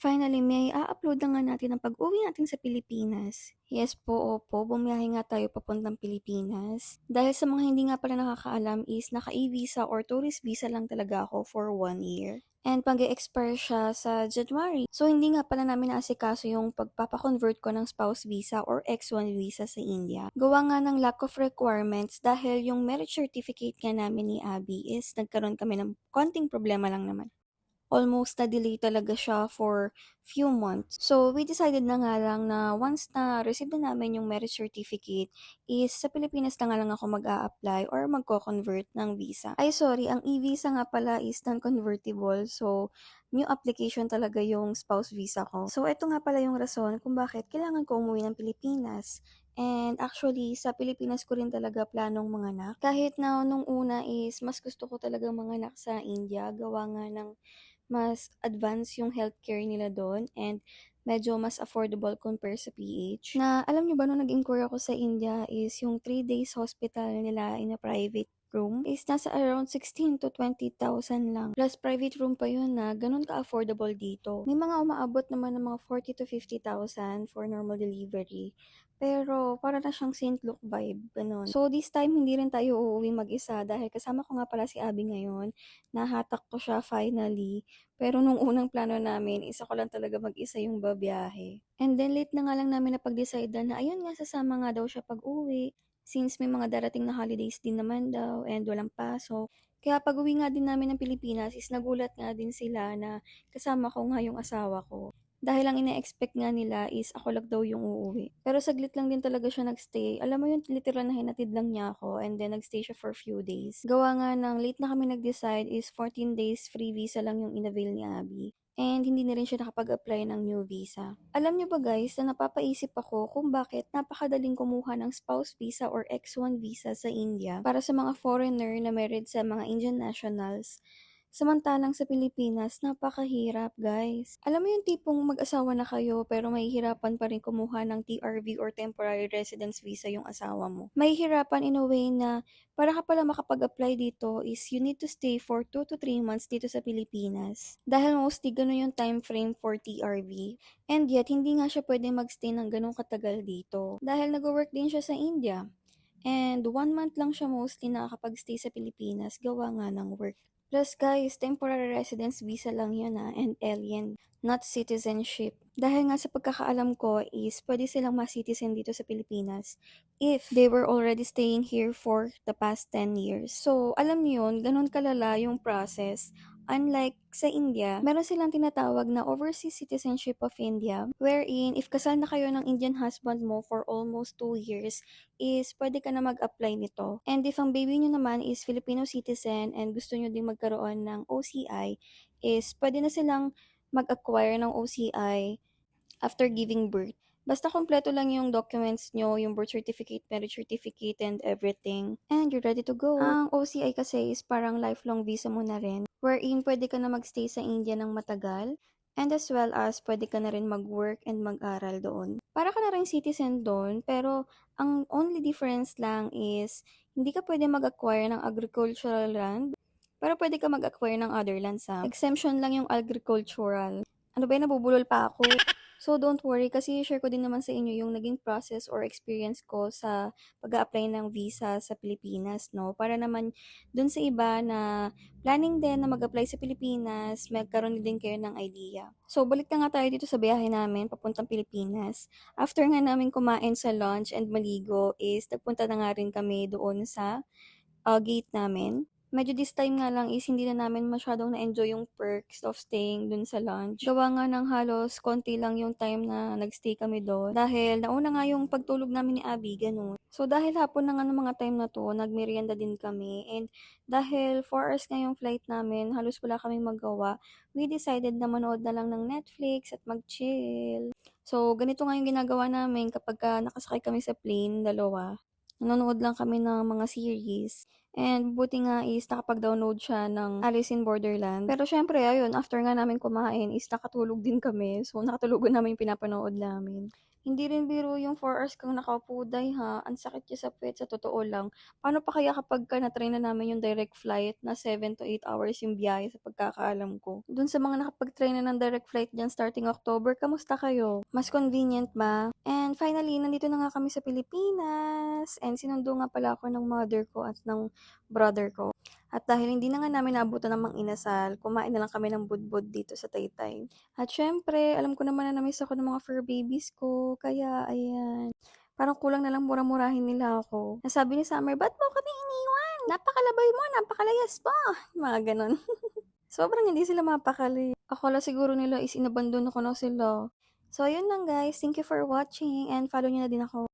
Finally, may a-upload na nga natin ang pag-uwi natin sa Pilipinas. Yes po, opo, bumiyahe nga tayo papuntang Pilipinas. Dahil sa mga hindi nga pala nakakaalam is naka-e-visa or tourist visa lang talaga ako for 1 year. And mag-expire siya sa January. So, hindi nga pala namin naasikaso yung pagpapakonvert ko ng spouse visa or X1 visa sa India. Gawa nga ng lack of requirements dahil yung marriage certificate nga namin ni Abby is nagkaroon kami ng konting problema lang naman. Almost na-delay talaga siya for few months. So, we decided na nga lang na once na receive na namin yung marriage certificate is sa Pilipinas na nga lang ako mag-a-apply or magko-convert ng visa. Ay, sorry, ang e-visa nga pala is non-convertible. So, new application talaga yung spouse visa ko. So, ito nga pala yung rason kung bakit kailangan ko umuwi ng Pilipinas. And actually, sa Pilipinas ko rin talaga planong manganak. Kahit na nung una is mas gusto ko talaga manganak sa India, gawa nga ng mas advanced yung healthcare nila doon and medyo mas affordable compare sa PH. Na alam niyo ba nung nag-inquire ako sa India is yung 3 days hospital nila in a private room is nasa around 16 to 20,000 lang. Plus private room pa yun na ganun ka-affordable dito. May mga umaabot naman ng mga 40 to 50,000 for normal delivery. Pero para na siyang St. Luke vibe, ganun. So this time hindi rin tayo uuwi mag-isa dahil kasama ko nga pala si Abby ngayon. Nahatak ko siya finally. Pero nung unang plano namin, isa ko lang talaga mag-isa yung babiyahe. And then late na nga lang namin napag-decide na ayun nga sasama nga daw siya pag-uwi. Since may mga darating na holidays din naman daw and walang pasok. Kaya pag-uwi nga din namin ng Pilipinas is nagulat nga din sila na kasama ko nga yung asawa ko. Dahil ang ina-expect nga nila is ako lang daw yung uuwi. Pero saglit lang din talaga siya nagstay. Alam mo yun, literal na hinatid lang niya ako and then nagstay siya for few days. Gawa nga ng late na kami nag-decide is 14 days free visa lang yung inavail ni Abby. And hindi na rin siya nakapag-apply ng new visa. Alam niyo ba guys na napapaisip ako kung bakit napakadaling kumuha ng spouse visa or X1 visa sa India para sa mga foreigner na married sa mga Indian nationals. Samantalang sa Pilipinas, napakahirap guys. Alam mo yung tipong mag-asawa na kayo pero mahihirapan pa rin kumuha ng TRV or Temporary Residence Visa yung asawa mo. Mahihirapan in a way na para ka pala makapag-apply dito is you need to stay for 2 to 3 months dito sa Pilipinas. Dahil mostly ganun yung time frame for TRV. And yet, hindi nga siya pwede magstay ng ganun katagal dito. Dahil nag-work din siya sa India. And 1 month lang siya mostly nakakapag-stay sa Pilipinas gawa nga ng work. Plus guys, temporary residence visa lang yun and alien, not citizenship. Dahil nga sa pagkakaalam ko is pwede silang ma-citizen dito sa Pilipinas if they were already staying here for the past 10 years. So, alam niyo yun, ganun kalala yung process. Unlike sa India, meron silang tinatawag na Overseas Citizenship of India, wherein if kasal na kayo ng Indian husband mo for almost 2 years, is pwede ka na mag-apply nito. And if ang baby nyo naman is Filipino citizen and gusto nyo din magkaroon ng OCI, is pwede na silang mag-acquire ng OCI after giving birth. Basta kompleto lang yung documents nyo, yung birth certificate, marriage certificate, and everything. And you're ready to go. Ang OCI kasi is parang lifelong visa mo na rin, wherein pwede ka na magstay sa India ng matagal, and as well as pwede ka na rin mag-work and mag-aral doon. Para ka na rin citizen doon, pero ang only difference lang is hindi ka pwede mag-acquire ng agricultural land, pero pwede ka mag-acquire ng other lands ha. Exemption lang yung agricultural. Ano ba yun, nabubulol pa ako. So, don't worry kasi share ko din naman sa inyo yung naging process or experience ko sa pag-a-apply ng visa sa Pilipinas, no? Para naman dun sa iba na planning din na mag-apply sa Pilipinas, magkaroon din kayo ng idea. So, balik na nga tayo dito sa biyahe namin papuntang Pilipinas. After nga namin kumain sa lunch and maligo is nagpunta na nga rin kami doon sa gate namin. Medyo this time nga lang is hindi na namin masyadong na-enjoy yung perks of staying dun sa lunch. Gawa nga ng halos konti lang yung time na nagstay kami doon. Dahil nauna nga yung pagtulog namin ni Abby, ganun. So dahil hapon na nga ng mga time na to, nagmerienda din kami. And dahil 4 hours nga yung flight namin, halos wala kaming magawa. We decided na manood na lang ng Netflix at mag-chill. So ganito nga yung ginagawa namin kapag nakasakay kami sa plane, dalawa. Nanonood lang kami ng mga series. And buti nga is nakapag-download siya ng Alice in Borderland. Pero syempre ayun, after nga namin kumain is nakatulog din kami. So nakatulugan namin yung pinapanood namin. Hindi rin biro yung 4 hours kang nakaupo, day ha. Ang sakit niya sa puwet, sa totoo lang. Paano pa kaya kapagka na-try na namin yung direct flight na 7 to 8 hours yung biyahe sa pagkakaalam ko. Dun sa mga nakapag-try na ng direct flight diyan starting October, kamusta kayo? Mas convenient ba? And finally, nandito na nga kami sa Pilipinas. And sinundo nga pala ako ng mother ko at ng brother ko. At dahil hindi na nga namin naabutan ng mang-inasal, kumain na lang kami ng budbud dito sa Taytay. At syempre, alam ko naman na na-miss ako ng mga fur babies ko. Kaya, ayan. Parang kulang na lang mura-murahin nila ako. Nasabi ni Summer, ba't mo kami iniwan? Napakalabay mo, napakalayas mo. Mga ganon. Sobrang hindi sila mapakali. Akala siguro nila is inabandono ko na sila. So, ayun lang guys. Thank you for watching and follow nyo na din ako.